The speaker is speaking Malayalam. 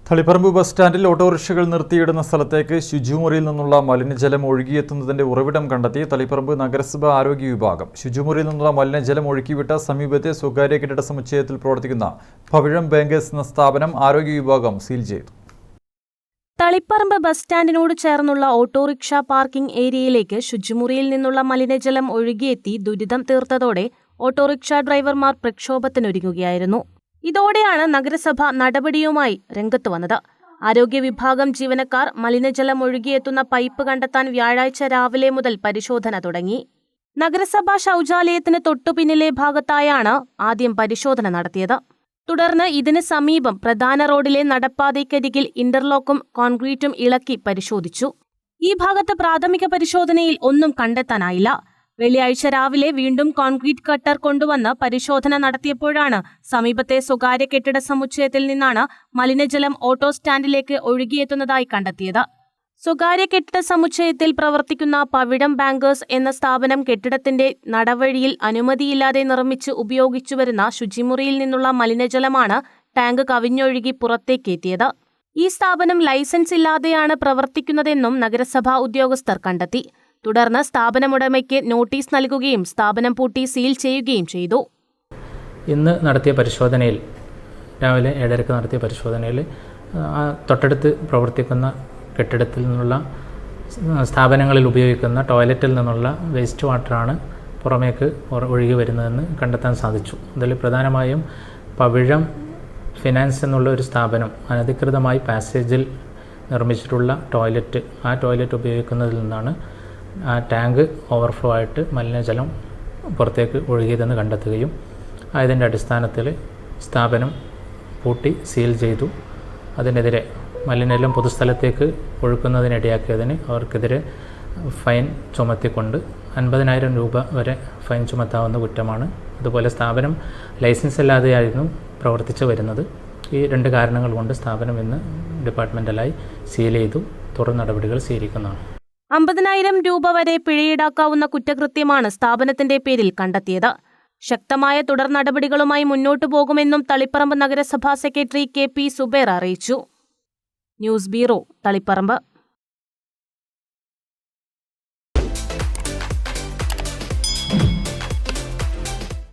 തളിപ്പറമ്പ് ബസ് സ്റ്റാൻഡിൽ ഓട്ടോറിക്ഷകൾ നിർത്തിയിടുന്ന സ്ഥലത്തേക്ക് ശുചിമുറിയിൽ നിന്നുള്ള മലിനജലം ഒഴുകിയെത്തുന്നതിന്റെ ഉറവിടം കണ്ടെത്തി തളിപ്പറമ്പ് നഗരസഭ ആരോഗ്യ വിഭാഗം. ശുചിമുറിയിൽ നിന്നുള്ള മലിനജലം ഒഴുക്കിവിട്ട സമീപത്തെ സ്വകാര്യ കെട്ടിട സമുച്ചയത്തിൽ പ്രവർത്തിക്കുന്ന പവിഴം ബാങ്കേഴ്സ് എന്ന സ്ഥാപനം ആരോഗ്യ വിഭാഗം സീൽ ചെയ്തു. തളിപ്പറമ്പ് ബസ് സ്റ്റാൻഡിനോട് ചേർന്നുള്ള ഓട്ടോറിക്ഷ പാർക്കിംഗ് ഏരിയയിലേക്ക് ശുചിമുറിയിൽ നിന്നുള്ള മലിനജലം ഒഴുകിയെത്തി ദുരിതം തീർത്തതോടെ ഓട്ടോറിക്ഷ ഡ്രൈവർമാർ പ്രക്ഷോഭത്തിനൊരുങ്ങുകയായിരുന്നു. ഇതോടെയാണ് നഗരസഭ നടപടിയുമായി രംഗത്ത് വന്നത്. ആരോഗ്യ വിഭാഗം ജീവനക്കാർ മലിനജലം ഒഴുകിയെത്തുന്ന പൈപ്പ് കണ്ടെത്താൻ വ്യാഴാഴ്ച രാവിലെ മുതൽ പരിശോധന തുടങ്ങി. നഗരസഭാ ശൗചാലയത്തിന് തൊട്ടുപിന്നിലെ ഭാഗത്തായാണ് ആദ്യം പരിശോധന നടത്തിയത്. തുടർന്ന് ഇതിന് സമീപം പ്രധാന റോഡിലെ നടപ്പാതയ്ക്കരികിൽ ഇന്റർലോക്കും കോൺക്രീറ്റും ഇളക്കി പരിശോധിച്ചു. ഈ ഭാഗത്ത് പ്രാഥമിക പരിശോധനയിൽ ഒന്നും കണ്ടെത്താനായില്ല. വെള്ളിയാഴ്ച രാവിലെ വീണ്ടും കോൺക്രീറ്റ് കട്ടർ കൊണ്ടുവന്ന് പരിശോധന നടത്തിയപ്പോഴാണ് സമീപത്തെ സ്വകാര്യ കെട്ടിട സമുച്ചയത്തിൽ നിന്നാണ് മലിനജലം ഓട്ടോ സ്റ്റാൻഡിലേക്ക് ഒഴുകിയെത്തുന്നതായി കണ്ടെത്തിയത്. സ്വകാര്യ കെട്ടിട സമുച്ചയത്തിൽ പ്രവർത്തിക്കുന്ന പവിഴം ബാങ്കേഴ്സ് എന്ന സ്ഥാപനം കെട്ടിടത്തിന്റെ നടവഴിയിൽ അനുമതിയില്ലാതെ നിർമ്മിച്ച് ഉപയോഗിച്ചുവരുന്ന ശുചിമുറിയിൽ നിന്നുള്ള മലിനജലമാണ് ടാങ്ക് കവിഞ്ഞൊഴുകി പുറത്തേക്കെത്തിയത്. ഈ സ്ഥാപനം ലൈസൻസ് ഇല്ലാതെയാണ് പ്രവർത്തിക്കുന്നതെന്നും നഗരസഭാ ഉദ്യോഗസ്ഥർ കണ്ടെത്തി. തുടർന്ന് സ്ഥാപനമുടമയ്ക്ക് നോട്ടീസ് നൽകുകയും സ്ഥാപനം പൂട്ടി സീൽ ചെയ്യുകയും ചെയ്തു. ഇന്ന് നടത്തിയ പരിശോധനയിൽ രാവിലെ 7:30 നടത്തിയ പരിശോധനയിൽ തൊട്ടടുത്ത് പ്രവർത്തിക്കുന്ന കെട്ടിടത്തിൽ നിന്നുള്ള സ്ഥാപനങ്ങളിൽ ഉപയോഗിക്കുന്ന ടോയ്ലറ്റിൽ നിന്നുള്ള വേസ്റ്റ് വാട്ടറാണ് പുറമേക്ക് ഒഴുകി വരുന്നതെന്ന് കണ്ടെത്താൻ സാധിച്ചു. അതിൽ പ്രധാനമായും പവിഴം ഫിനാൻസ് എന്നുള്ള ഒരു സ്ഥാപനം അനധികൃതമായി പാസേജിൽ നിർമ്മിച്ചിട്ടുള്ള ടോയ്ലറ്റ്, ആ ടോയ്ലറ്റ് ഉപയോഗിക്കുന്നതിൽ നിന്നാണ് ആ ടാങ്ക് ഓവർഫ്ലോ ആയിട്ട് മലിനജലം പുറത്തേക്ക് ഒഴുകിയതെന്ന് കണ്ടെത്തുകയും അതിൻ്റെ അടിസ്ഥാനത്തിൽ സ്ഥാപനം പൂട്ടി സീൽ ചെയ്തു. അതിനെതിരെ മലിനജലം പൊതുസ്ഥലത്തേക്ക് ഒഴുക്കുന്നതിനിടയാക്കിയതിന് അവർക്കെതിരെ ഫൈൻ ചുമത്തിക്കൊണ്ട് 50,000 രൂപ വരെ ഫൈൻ ചുമത്താവുന്ന കുറ്റമാണ്. അതുപോലെ സ്ഥാപനം ലൈസൻസ് ഇല്ലാതെയായിരുന്നു പ്രവർത്തിച്ചു വരുന്നത്. ഈ 2 കാരണങ്ങൾ കൊണ്ട് സ്ഥാപനം ഇന്ന് ഡിപ്പാർട്ട്മെൻ്റലായി സീൽ ചെയ്തു. തുടർ നടപടികൾ സ്വീകരിക്കുന്നതാണ്. 50,000 രൂപ വരെ പിഴയീടാക്കാവുന്ന കുറ്റകൃത്യമാണ് സ്ഥാപനത്തിന്റെ പേരിൽ കണ്ടെത്തിയത്. ശക്തമായ തുടർ നടപടികളുമായി മുന്നോട്ടു പോകുമെന്നും തളിപ്പറമ്പ് നഗരസഭാ സെക്രട്ടറി KP സുബൈർ അറിയിച്ചു. News bureau, Taliparamba.